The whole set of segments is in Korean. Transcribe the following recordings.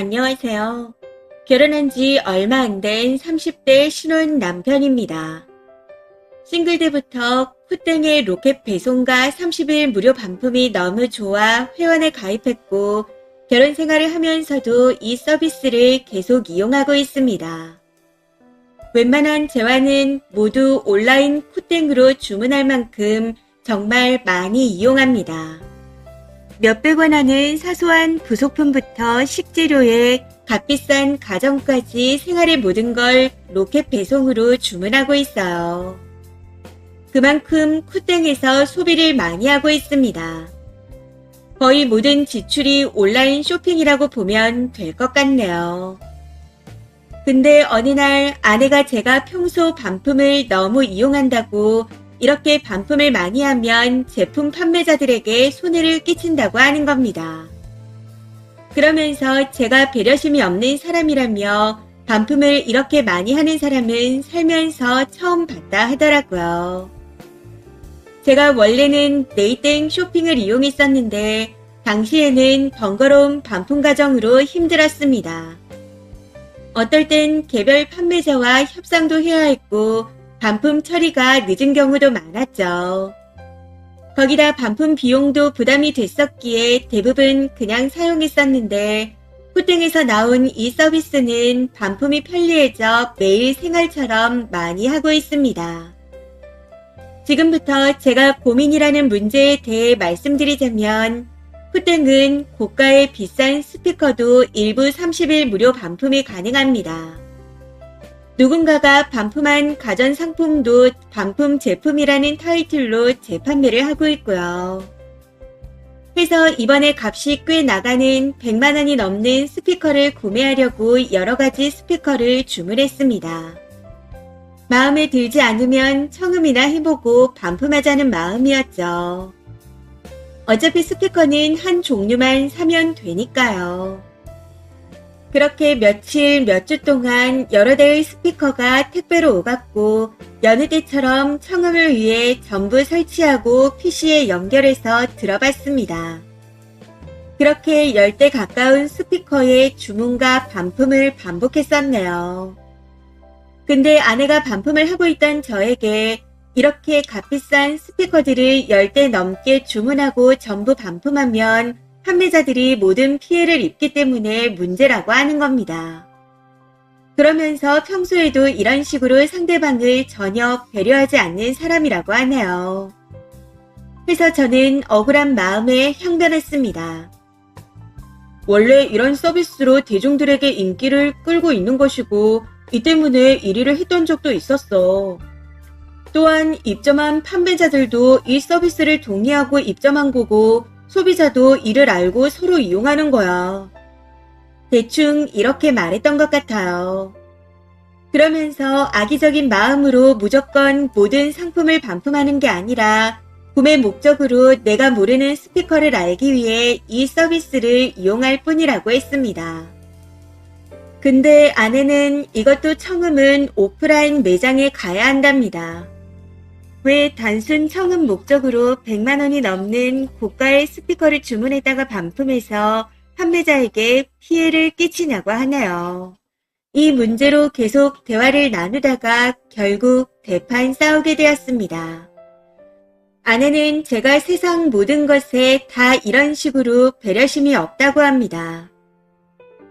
안녕하세요. 결혼한 지 얼마 안 된 30대 신혼 남편입니다. 싱글 때부터 쿠땡의 로켓 배송과 30일 무료 반품이 너무 좋아 회원에 가입했고 결혼 생활을 하면서도 이 서비스를 계속 이용하고 있습니다. 웬만한 재화는 모두 온라인 쿠땡으로 주문할 만큼 정말 많이 이용합니다. 몇백 원 하는 사소한 부속품부터 식재료에 값비싼 가전까지 생활의 모든 걸 로켓 배송으로 주문하고 있어요. 그만큼 쿠땡에서 소비를 많이 하고 있습니다. 거의 모든 지출이 온라인 쇼핑이라고 보면 될 것 같네요. 근데 어느 날 아내가 제가 평소 반품을 너무 이용한다고 이렇게 반품을 많이 하면 제품 판매자들에게 손해를 끼친다고 하는 겁니다. 그러면서 제가 배려심이 없는 사람이라며 반품을 이렇게 많이 하는 사람은 살면서 처음 봤다 하더라고요. 제가 원래는 네이땡 쇼핑을 이용했었는데 당시에는 번거로운 반품 과정으로 힘들었습니다. 어떨 땐 개별 판매자와 협상도 해야 했고 반품 처리가 늦은 경우도 많았죠. 거기다 반품 비용도 부담이 됐었기에 대부분 그냥 사용했었는데 쿠땡에서 나온 이 서비스는 반품이 편리해져 매일 생활처럼 많이 하고 있습니다. 지금부터 제가 고민이라는 문제에 대해 말씀드리자면 쿠땡은 고가의 비싼 스피커도 일부 30일 무료 반품이 가능합니다. 누군가가 반품한 가전상품도 반품 제품이라는 타이틀로 재판매를 하고 있고요. 해서 이번에 값이 꽤 나가는 100만 원이 넘는 스피커를 구매하려고 여러 가지 스피커를 주문했습니다. 마음에 들지 않으면 청음이나 해보고 반품하자는 마음이었죠. 어차피 스피커는 한 종류만 사면 되니까요. 그렇게 며칠, 몇 주 동안 여러 대의 스피커가 택배로 오갔고 여느 때처럼 청음을 위해 전부 설치하고 PC에 연결해서 들어봤습니다. 그렇게 10대 가까운 스피커의 주문과 반품을 반복했었네요. 근데 아내가 반품을 하고 있던 저에게 이렇게 값비싼 스피커들을 10대 넘게 주문하고 전부 반품하면 판매자들이 모든 피해를 입기 때문에 문제라고 하는 겁니다. 그러면서 평소에도 이런 식으로 상대방을 전혀 배려하지 않는 사람이라고 하네요. 그래서 저는 억울한 마음에 형변했습니다. 원래 이런 서비스로 대중들에게 인기를 끌고 있는 것이고 이 때문에 1위를 했던 적도 있었어. 또한 입점한 판매자들도 이 서비스를 동의하고 입점한 거고 소비자도 이를 알고 서로 이용하는 거야. 대충 이렇게 말했던 것 같아요. 그러면서 악의적인 마음으로 무조건 모든 상품을 반품하는 게 아니라 구매 목적으로 내가 모르는 스피커를 알기 위해 이 서비스를 이용할 뿐이라고 했습니다. 근데 아내는 이것도 청음은 오프라인 매장에 가야 한답니다. 왜 단순 청음 목적으로 100만 원이 넘는 고가의 스피커를 주문했다가 반품해서 판매자에게 피해를 끼치냐고 하네요. 이 문제로 계속 대화를 나누다가 결국 대판 싸우게 되었습니다. 아내는 제가 세상 모든 것에 다 이런 식으로 배려심이 없다고 합니다.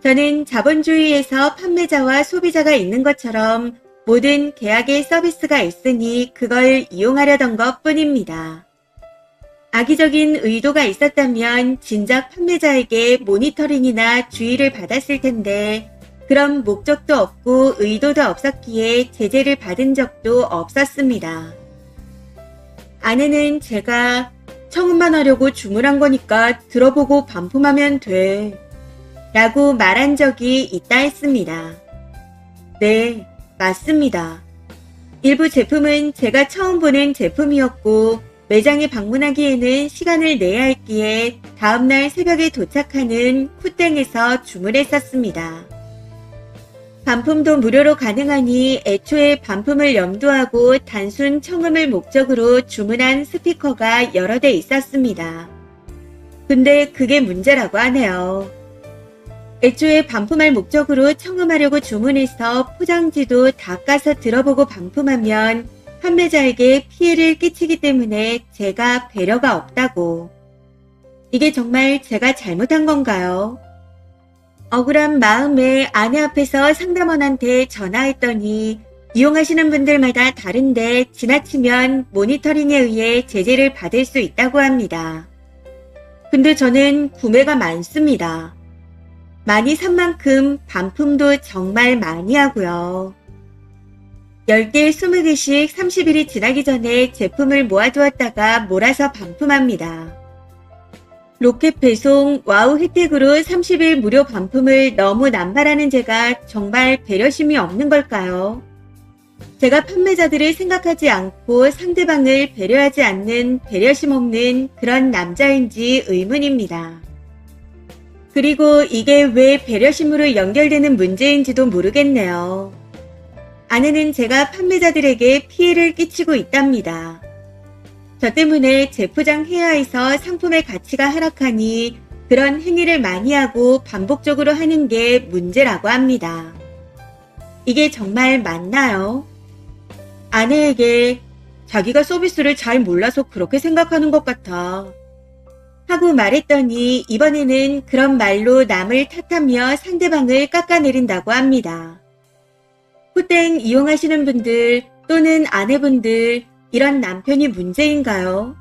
저는 자본주의에서 판매자와 소비자가 있는 것처럼 모든 계약의 서비스가 있으니 그걸 이용하려던 것 뿐입니다. 악의적인 의도가 있었다면 진작 판매자에게 모니터링이나 주의를 받았을 텐데 그런 목적도 없고 의도도 없었기에 제재를 받은 적도 없었습니다. 아내는 제가 청음만 하려고 주문한 거니까 들어보고 반품하면 돼 라고 말한 적이 있다 했습니다. 네. 맞습니다. 일부 제품은 제가 처음 보는 제품이었고 매장에 방문하기에는 시간을 내야 했기에 다음날 새벽에 도착하는 쿠땡에서 주문했었습니다. 반품도 무료로 가능하니 애초에 반품을 염두하고 단순 청음을 목적으로 주문한 스피커가 여러 대 있었습니다. 근데 그게 문제라고 하네요. 애초에 반품할 목적으로 청음하려고 주문해서 포장지도 다 까서 들어보고 반품하면 판매자에게 피해를 끼치기 때문에 제가 배려가 없다고. 이게 정말 제가 잘못한 건가요? 억울한 마음에 아내 앞에서 상담원한테 전화했더니 이용하시는 분들마다 다른데 지나치면 모니터링에 의해 제재를 받을 수 있다고 합니다. 근데 저는 구매가 많습니다. 많이 산 만큼 반품도 정말 많이 하고요. 10개, 20개씩 30일이 지나기 전에 제품을 모아두었다가 몰아서 반품합니다. 로켓 배송 와우 혜택으로 30일 무료 반품을 너무 남발하는 제가 정말 배려심이 없는 걸까요? 제가 판매자들을 생각하지 않고 상대방을 배려하지 않는 배려심 없는 그런 남자인지 의문입니다. 그리고 이게 왜 배려심으로 연결되는 문제인지도 모르겠네요. 아내는 제가 판매자들에게 피해를 끼치고 있답니다. 저 때문에 재포장 해야해서 상품의 가치가 하락하니 그런 행위를 많이 하고 반복적으로 하는 게 문제라고 합니다. 이게 정말 맞나요? 아내에게 자기가 서비스를 잘 몰라서 그렇게 생각하는 것 같아 하고 말했더니 이번에는 그런 말로 남을 탓하며 상대방을 깎아내린다고 합니다. 후땡 이용하시는 분들 또는 아내분들 이런 남편이 문제인가요?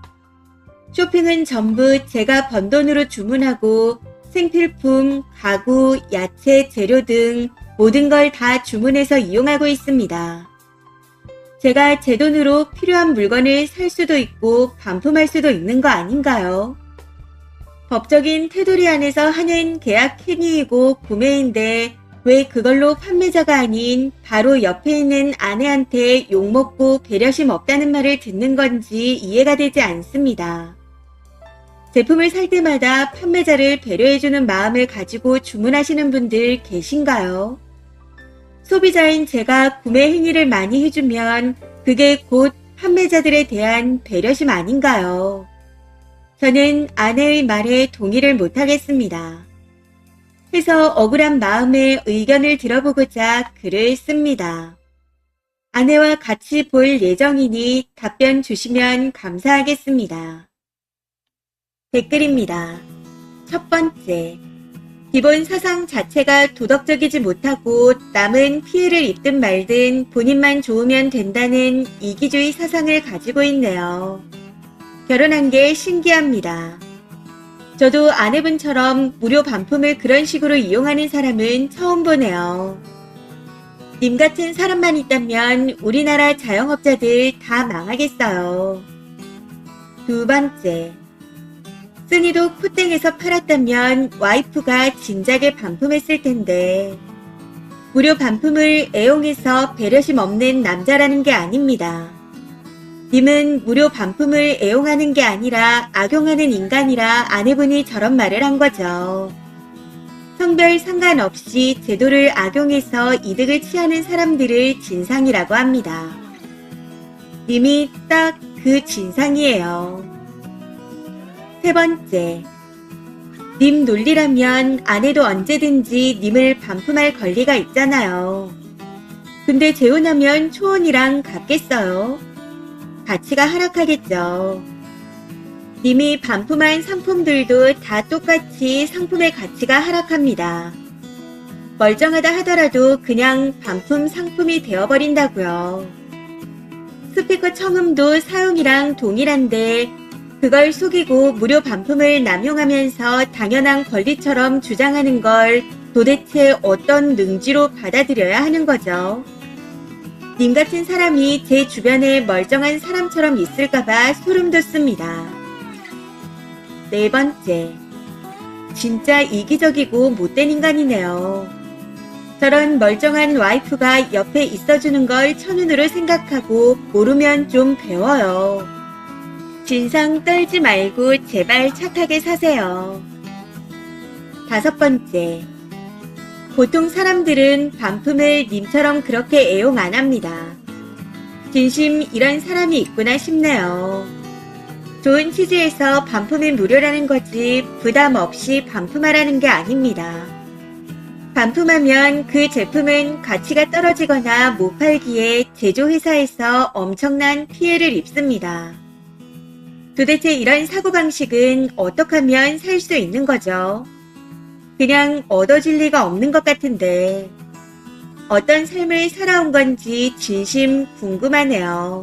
쇼핑은 전부 제가 번 돈으로 주문하고 생필품, 가구, 야채, 재료 등 모든 걸 다 주문해서 이용하고 있습니다. 제가 제 돈으로 필요한 물건을 살 수도 있고 반품할 수도 있는 거 아닌가요? 법적인 테두리 안에서 하는 계약 행위이고 구매인데 왜 그걸로 판매자가 아닌 바로 옆에 있는 아내한테 욕먹고 배려심 없다는 말을 듣는 건지 이해가 되지 않습니다. 제품을 살 때마다 판매자를 배려해주는 마음을 가지고 주문하시는 분들 계신가요? 소비자인 제가 구매 행위를 많이 해주면 그게 곧 판매자들에 대한 배려심 아닌가요? 저는 아내의 말에 동의를 못하겠습니다. 해서 억울한 마음에 의견을 들어보고자 글을 씁니다. 아내와 같이 볼 예정이니 답변 주시면 감사하겠습니다. 댓글입니다. 첫 번째, 기본 사상 자체가 도덕적이지 못하고 남은 피해를 입든 말든 본인만 좋으면 된다는 이기주의 사상을 가지고 있네요. 결혼한 게 신기합니다. 저도 아내분처럼 무료 반품을 그런 식으로 이용하는 사람은 처음 보네요. 님 같은 사람만 있다면 우리나라 자영업자들 다 망하겠어요. 두 번째, 쓴이도 코땡에서 팔았다면 와이프가 진작에 반품했을 텐데 무료 반품을 애용해서 배려심 없는 남자라는 게 아닙니다. 님은 무료 반품을 애용하는 게 아니라 악용하는 인간이라 아내분이 저런 말을 한 거죠. 성별 상관없이 제도를 악용해서 이득을 취하는 사람들을 진상이라고 합니다. 님이 딱 그 진상이에요. 세 번째, 님 논리라면 아내도 언제든지 님을 반품할 권리가 있잖아요. 근데 재혼하면 초혼이랑 같겠어요? 가치가 하락하겠죠. 님이 반품한 상품들도 다 똑같이 상품의 가치가 하락합니다. 멀쩡하다 하더라도 그냥 반품 상품이 되어버린다고요. 스피커 청음도 사용이랑 동일한데 그걸 속이고 무료 반품을 남용하면서 당연한 권리처럼 주장하는 걸 도대체 어떤 능지로 받아들여야 하는 거죠? 님 같은 사람이 제 주변에 멀쩡한 사람처럼 있을까봐 소름 돋습니다. 네 번째, 진짜 이기적이고 못된 인간이네요. 저런 멀쩡한 와이프가 옆에 있어주는 걸 천운으로 생각하고 모르면 좀 배워요. 진상 떨지 말고 제발 착하게 사세요. 다섯 번째, 보통 사람들은 반품을 님처럼 그렇게 애용 안 합니다. 진심 이런 사람이 있구나 싶네요. 좋은 취지에서 반품이 무료라는 거지 부담 없이 반품하라는 게 아닙니다. 반품하면 그 제품은 가치가 떨어지거나 못 팔기에 제조회사에서 엄청난 피해를 입습니다. 도대체 이런 사고방식은 어떻게 하면 살 수 있는 거죠? 그냥 얻어질 리가 없는 것 같은데 어떤 삶을 살아온 건지 진심 궁금하네요.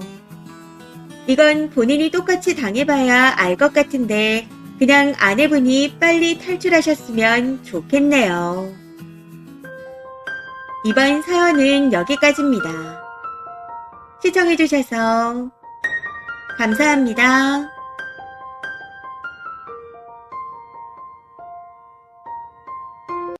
이건 본인이 똑같이 당해봐야 알 것 같은데 그냥 아내분이 빨리 탈출하셨으면 좋겠네요. 이번 사연은 여기까지입니다. 시청해주셔서 감사합니다.